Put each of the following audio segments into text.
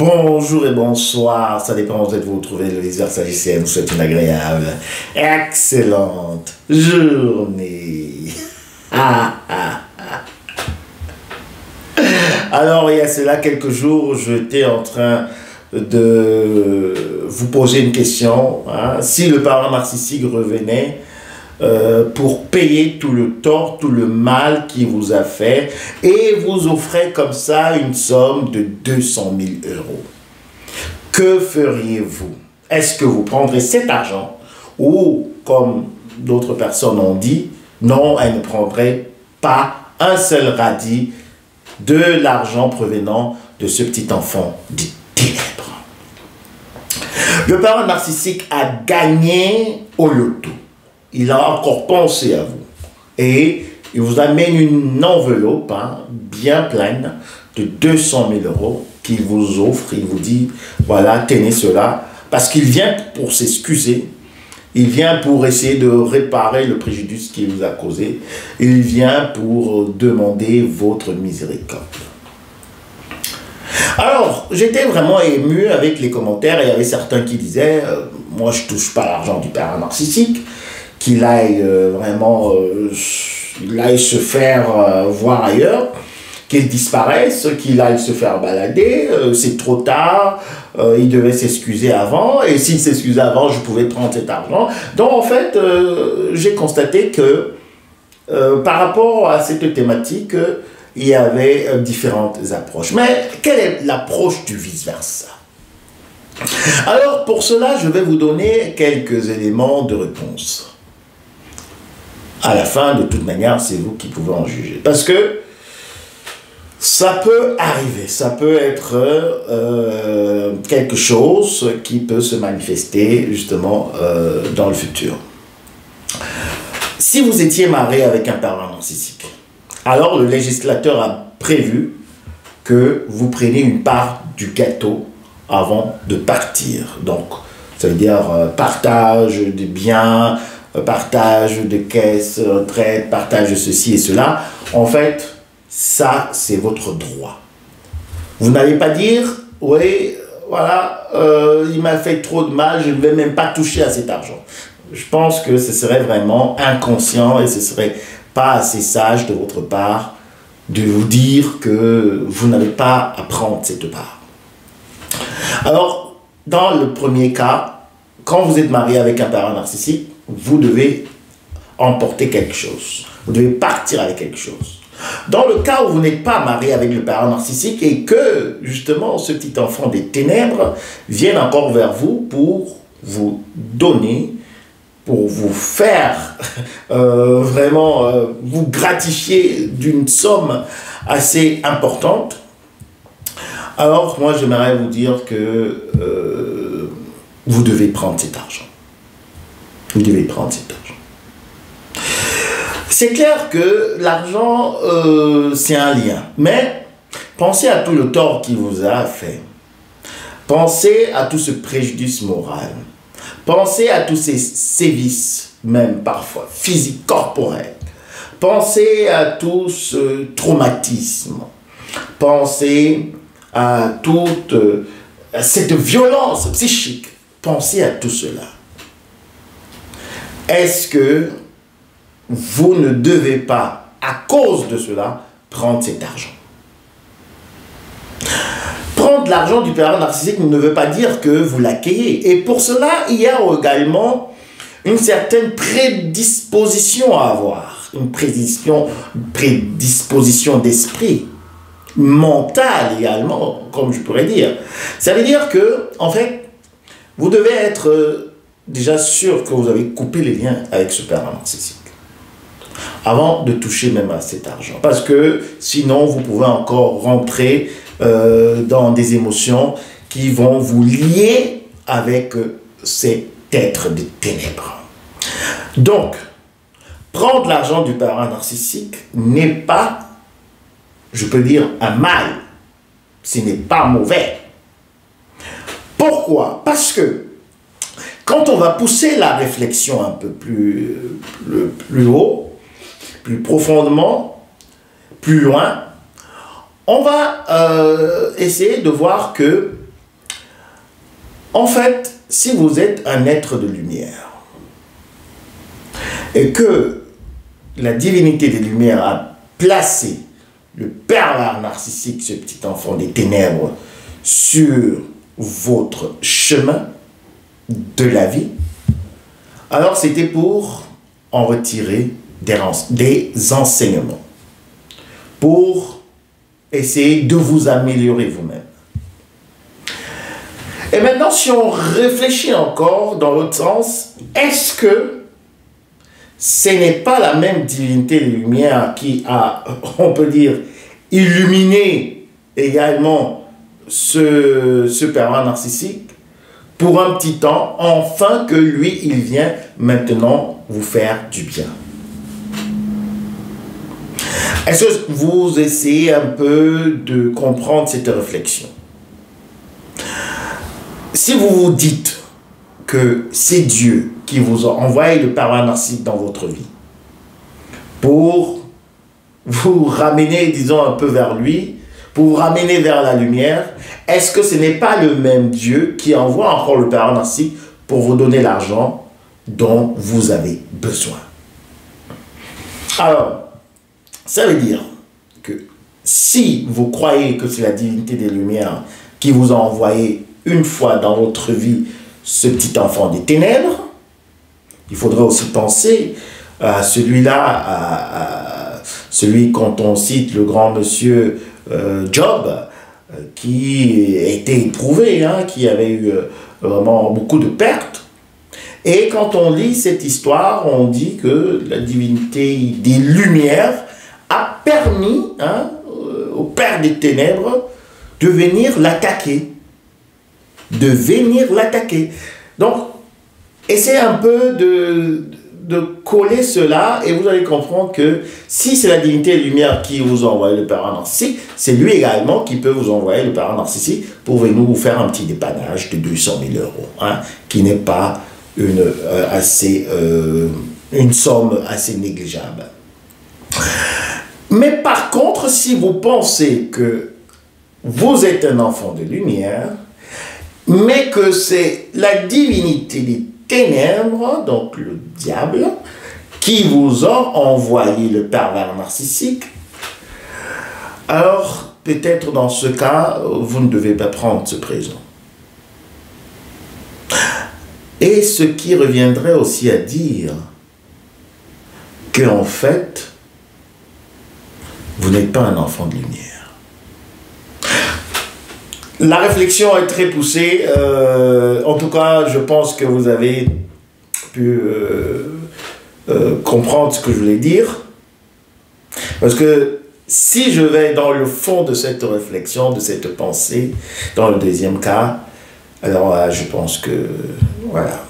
Bonjour et bonsoir, ça dépend où vous êtes, vous trouvez le vice-versa sagicienne, vous souhaite une agréable, excellente journée. Alors, il y a cela quelques jours, j'étais en train de vous poser une question. Si le parent narcissique revenait pour payer tout le tort, tout le mal qu'il vous a fait et vous offrait comme ça une somme de 200 000 euros. Que feriez-vous? Est-ce que vous prendrez cet argent ou, comme d'autres personnes ont dit, non, elle ne prendrait pas un seul radis de l'argent provenant de ce petit enfant des ténèbres? Le parent narcissique a gagné au loto. Il a encore pensé à vous. Et il vous amène une enveloppe bien pleine de 200 000 euros qu'il vous offre. Il vous dit, voilà, tenez cela. Parce qu'il vient pour s'excuser. Il vient pour essayer de réparer le préjudice qu'il vous a causé. Il vient pour demander votre miséricorde. Alors, j'étais vraiment ému avec les commentaires. Il y avait certains qui disaient, moi je touche pas l'argent du père narcissique. Qu'il aille vraiment il aille se faire voir ailleurs, qu'il disparaisse, qu'il aille se faire balader, c'est trop tard, il devait s'excuser avant, et s'il s'excusait avant, je pouvais prendre cet argent. Donc en fait, j'ai constaté que par rapport à cette thématique, il y avait différentes approches. Mais quelle est l'approche du vice-versa? Alors pour cela, je vais vous donner quelques éléments de réponse. À la fin, de toute manière, c'est vous qui pouvez en juger. Parce que ça peut arriver, ça peut être quelque chose qui peut se manifester justement dans le futur. Si vous étiez marié avec un parent narcissique, alors le législateur a prévu que vous preniez une part du gâteau avant de partir. Donc, ça veut dire partage des biens, partage de caisses, retraite, partage de ceci et cela. En fait, ça, c'est votre droit. Vous n'allez pas dire, oui, voilà, il m'a fait trop de mal, je ne vais même pas toucher à cet argent. Je pense que ce serait vraiment inconscient et ce ne serait pas assez sage de votre part de vous dire que vous n'avez pas à prendre cette part. Alors, dans le premier cas, quand vous êtes marié avec un parent narcissique, vous devez emporter quelque chose. Vous devez partir avec quelque chose. Dans le cas où vous n'êtes pas marié avec le parent narcissique et que, justement, ce petit enfant des ténèbres vienne encore vers vous pour vous donner, pour vous faire vraiment vous gratifier d'une somme assez importante, alors moi j'aimerais vous dire que vous devez prendre cet argent. Vous devez prendre cet argent. C'est clair que l'argent, c'est un lien. Mais pensez à tout le tort qu'il vous a fait. Pensez à tout ce préjudice moral. Pensez à tous ces sévices, même parfois physiques, corporels. Pensez à tout ce traumatisme. Pensez à toute cette violence psychique. Pensez à tout cela. Est-ce que vous ne devez pas, à cause de cela, prendre cet argent? Prendre l'argent du parent narcissique ne veut pas dire que vous l'accueillez. Et pour cela, il y a également une certaine prédisposition à avoir. Une prédisposition d'esprit, mentale également, comme je pourrais dire. Ça veut dire que, en fait, vous devez être déjà sûr que vous avez coupé les liens avec ce parent narcissique avant de toucher même à cet argent. Parce que sinon, vous pouvez encore rentrer dans des émotions qui vont vous lier avec cet être des ténèbres. Donc, prendre l'argent du parent narcissique n'est pas, je peux dire, un mal. Ce n'est pas mauvais. Pourquoi? Parce que quand on va pousser la réflexion un peu plus haut, plus profondément, plus loin, on va essayer de voir que En fait, si vous êtes un être de lumière et que la divinité des lumières a placé le pervers narcissique, ce petit enfant des ténèbres, sur votre chemin de la vie, alors c'était pour en retirer des enseignements, pour essayer de vous améliorer vous-même. Et maintenant, si on réfléchit encore dans l'autre sens, est-ce que ce n'est pas la même divinité de lumière qui a, on peut dire, illuminé également ce pervers narcissique pour un petit temps, afin que lui, il vient maintenant vous faire du bien? Est-ce que vous essayez un peu de comprendre cette réflexion? Si vous vous dites que c'est Dieu qui vous a envoyé le pervers narcissique dans votre vie pour vous ramener, disons, un peu vers lui, pour vous ramener vers la lumière, est-ce que ce n'est pas le même Dieu qui envoie encore le pervers narcissique pour vous donner l'argent dont vous avez besoin? Alors, ça veut dire que si vous croyez que c'est la divinité des lumières qui vous a envoyé une fois dans votre vie ce petit enfant des ténèbres, il faudrait aussi penser à celui-là, celui quand on cite le grand monsieur Job, qui a été éprouvé, hein, qui avait eu vraiment beaucoup de pertes. Et quand on lit cette histoire, on dit que la divinité des lumières a permis, hein, au père des ténèbres de venir l'attaquer. Donc, essayez un peu de coller cela et vous allez comprendre que si c'est la divinité de lumière qui vous envoie le pervers narcissique, c'est lui également qui peut vous envoyer le pervers narcissique pour venir vous faire un petit dépannage de 200 000 €, hein, qui n'est pas une somme assez négligeable. Mais par contre, si vous pensez que vous êtes un enfant de lumière, mais que c'est la divinité des ténèbres, donc le diable, qui vous a envoyé le pervers narcissique, alors peut-être dans ce cas, vous ne devez pas prendre ce présent. Et ce qui reviendrait aussi à dire qu'en fait, vous n'êtes pas un enfant de lumière. La réflexion est très poussée. En tout cas, je pense que vous avez pu comprendre ce que je voulais dire. Parce que si je vais dans le fond de cette réflexion, de cette pensée, dans le deuxième cas, alors je pense que, voilà,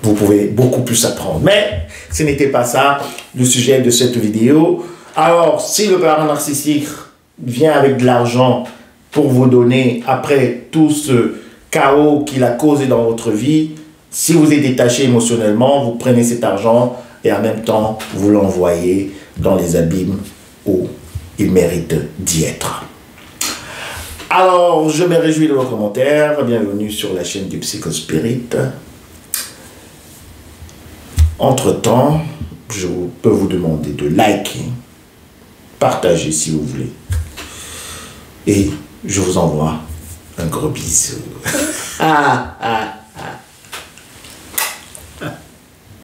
vous pouvez beaucoup plus apprendre. Mais ce n'était pas ça le sujet de cette vidéo. Alors, si le pervers narcissique vient avec de l'argent pour vous donner, après tout ce chaos qu'il a causé dans votre vie, si vous êtes détaché émotionnellement, vous prenez cet argent et en même temps, vous l'envoyez dans les abîmes où il mérite d'y être. Alors, je me réjouis de vos commentaires. Bienvenue sur la chaîne du Psychospirit. Entre-temps, je peux vous demander de liker, partager si vous voulez. Et je vous envoie un gros bisou.